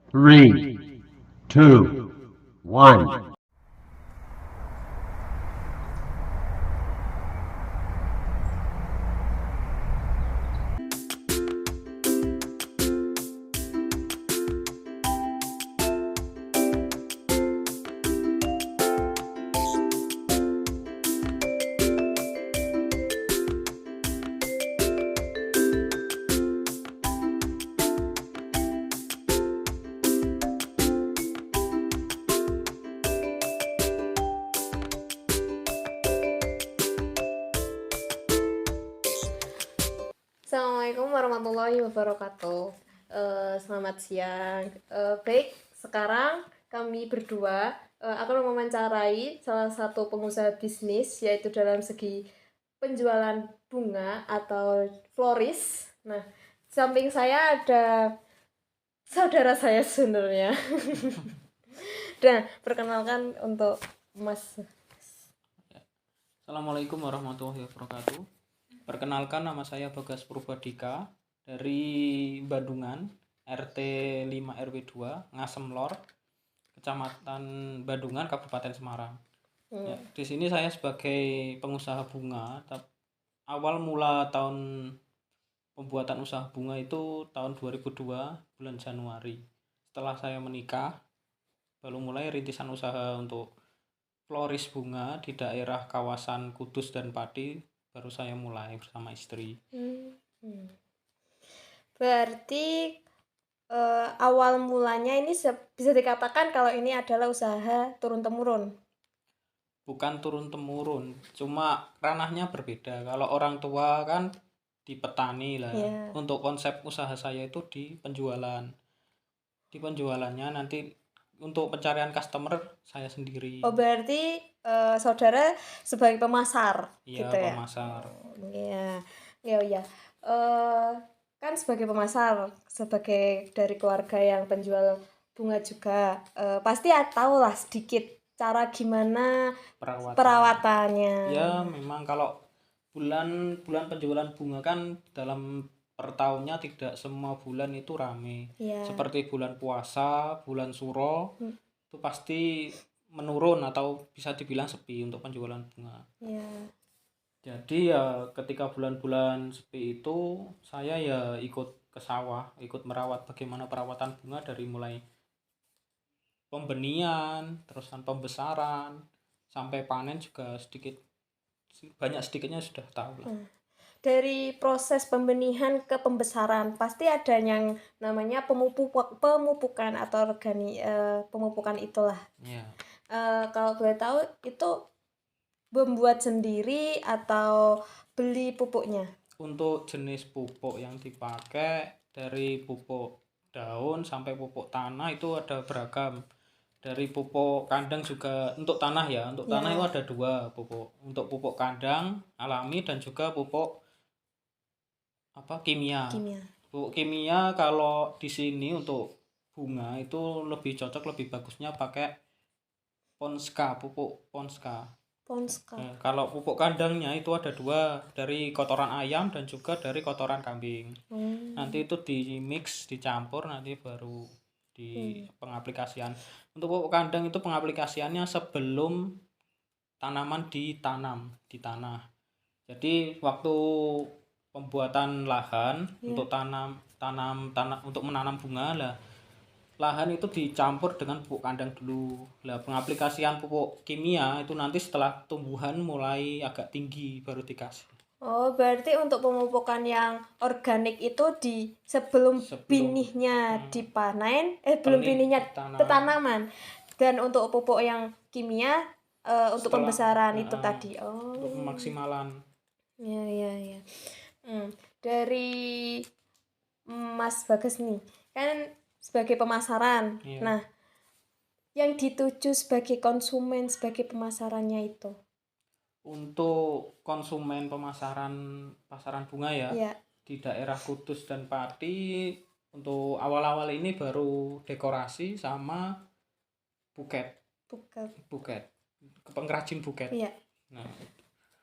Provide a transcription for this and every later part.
Three, two, one. Assalamualaikum warahmatullahi wabarakatuh. Selamat siang. Baik, sekarang kami berdua akan mewawancarai salah satu pengusaha bisnis, yaitu dalam segi penjualan bunga atau floris. Nah, samping saya ada saudara saya sebenarnya. Dan perkenalkan untuk Mas. Assalamualaikum warahmatullahi wabarakatuh. Perkenalkan, nama saya Bagas Purbadika dari Bandungan, RT 5 RW 2, Ngasem Lor, Kecamatan Bandungan, Kabupaten Semarang. Ya, di sini saya sebagai pengusaha bunga. Awal mula tahun pembuatan usaha bunga itu tahun 2002 bulan Januari. Setelah saya menikah, baru mulai rintisan usaha untuk floris bunga di daerah kawasan Kudus dan Pati, baru saya mulai bersama istri. Berarti awal mulanya ini bisa dikatakan kalau ini adalah usaha turun-temurun. Bukan turun-temurun, cuma ranahnya berbeda. Kalau orang tua kan di petani lah. Yeah. Untuk konsep usaha saya itu di penjualan. Di penjualannya nanti untuk pencarian customer saya sendiri. Oh, berarti saudara sebagai pemasar. Iya, gitu ya. pemasar. Iya. Ya. Kan sebagai pemasar, sebagai dari keluarga yang penjual bunga juga, pasti tahu lah sedikit cara gimana perawatannya. Ya, memang kalau bulan penjualan bunga kan dalam per tahunnya tidak semua bulan itu rame. Yeah. Seperti bulan puasa, bulan suro, itu pasti menurun atau bisa dibilang sepi untuk penjualan bunga. Yeah. Jadi ya ketika bulan-bulan sepi itu saya ya ikut ke sawah, ikut merawat bagaimana perawatan bunga dari mulai pembenihan, terusan pembesaran, sampai panen juga banyak sedikitnya sudah tahu lah. Dari proses pembenihan ke pembesaran pasti ada yang namanya pemupukan atau pemupukan itulah. Yeah. Kalau boleh tahu itu membuat sendiri atau beli pupuknya? Untuk jenis pupuk yang dipakai dari pupuk daun sampai pupuk tanah itu ada beragam. Dari pupuk kandang juga untuk tanah ya. Untuk tanah itu ada dua pupuk. Untuk pupuk kandang alami dan juga pupuk kimia. Pupuk kimia kalau di sini untuk bunga itu lebih cocok, lebih bagusnya pakai pupuk Ponska. Kalau pupuk kandangnya itu ada dua, dari kotoran ayam dan juga dari kotoran kambing. Nanti itu di mix, dicampur, nanti baru di pengaplikasian. Untuk pupuk kandang itu pengaplikasiannya sebelum tanaman ditanam di tanah. Jadi waktu pembuatan lahan untuk untuk menanam bunga lah, lahan itu dicampur dengan pupuk kandang dulu. Lah pengaplikasian pupuk kimia itu nanti setelah tumbuhan mulai agak tinggi baru dikasih. Oh, berarti untuk pemupukan yang organik itu sebelum binihnya dipanen, belum binihnya tanaman. Dan untuk pupuk yang kimia untuk pembesaran itu tadi. Oh. Untuk pemaksimalan. Ya. Dari Mas Bagas nih, kan sebagai pemasaran. Iya. Nah, yang dituju sebagai konsumen sebagai pemasarannya itu? Untuk konsumen pasaran bunga ya, di daerah Kudus dan Pati, untuk awal-awal ini baru dekorasi sama buket. Pengrajin buket. Iya. Nah,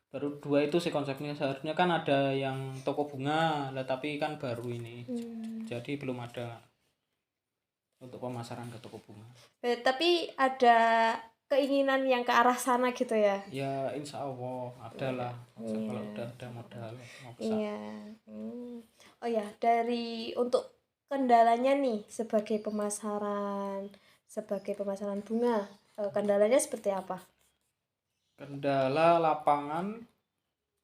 baru dua itu sih konsepnya. Seharusnya kan ada yang toko bunga lah, tapi kan baru ini. Jadi belum ada. untuk pemasaran ke toko bunga. Tapi ada keinginan yang ke arah sana gitu ya? Ya insya Allah ada lah. Iya. Kalau udah ada modal mau ke sana. Iya. Oh ya, untuk kendalanya nih sebagai pemasaran bunga, kendalanya seperti apa? Kendala lapangan,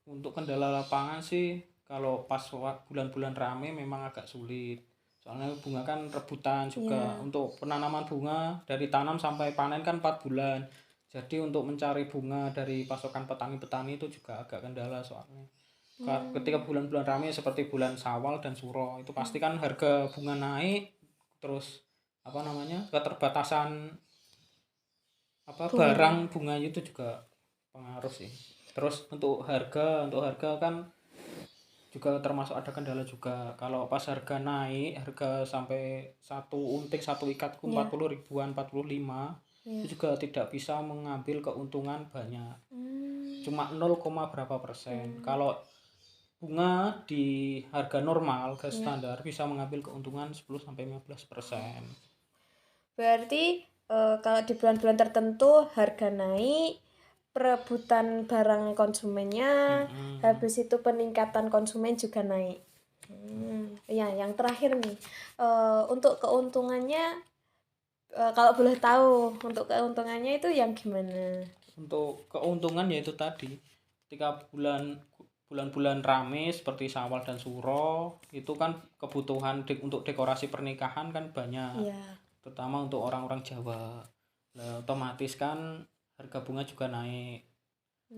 untuk kendala lapangan sih kalau pas bulan-bulan rame memang agak sulit. Soalnya bunga kan rebutan juga. Iya. Untuk penanaman bunga dari tanam sampai panen kan 4 bulan. Jadi untuk mencari bunga dari pasokan petani-petani itu juga agak kendala soalnya. Ketika bulan-bulan ramai seperti bulan Syawal dan Suro itu pasti kan harga bunga naik, terus keterbatasan barang bunga itu juga pengaruh sih. Terus untuk harga kan juga termasuk ada kendala juga. Kalau pas harga naik, harga sampai satu untik satu ikatku 40 ribuan, 45 itu juga tidak bisa mengambil keuntungan banyak. Cuma 0, berapa persen. Kalau bunga di harga normal, harga standar bisa mengambil keuntungan 10-15%. Berarti kalau di bulan-bulan tertentu harga naik, perebutan barang konsumennya, habis itu peningkatan konsumen juga naik. Ya, yang terakhir nih, untuk keuntungannya, kalau boleh tahu, untuk keuntungannya itu yang gimana? Untuk keuntungan yaitu tadi, ketika bulan-bulan rame seperti Syawal dan Suro itu kan kebutuhan untuk dekorasi pernikahan kan banyak, terutama untuk orang-orang Jawa. Nah, otomatis kan harga bunga juga naik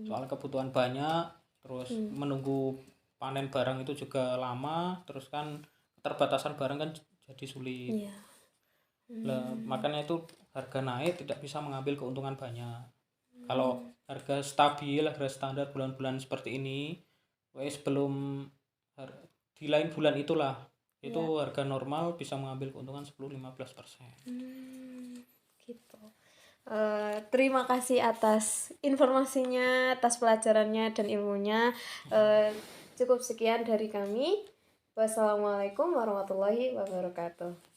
soal kebutuhan banyak, terus menunggu panen barang itu juga lama, terus kan keterbatasan barang kan jadi sulit. Makanya itu harga naik tidak bisa mengambil keuntungan banyak. Kalau harga stabil, harga standar bulan-bulan seperti ini, sebelum di lain bulan itulah itu harga normal bisa mengambil keuntungan 10-15%. Gitu. Terima kasih atas informasinya, atas pelajarannya dan ilmunya. Cukup sekian dari kami. Wassalamualaikum warahmatullahi wabarakatuh.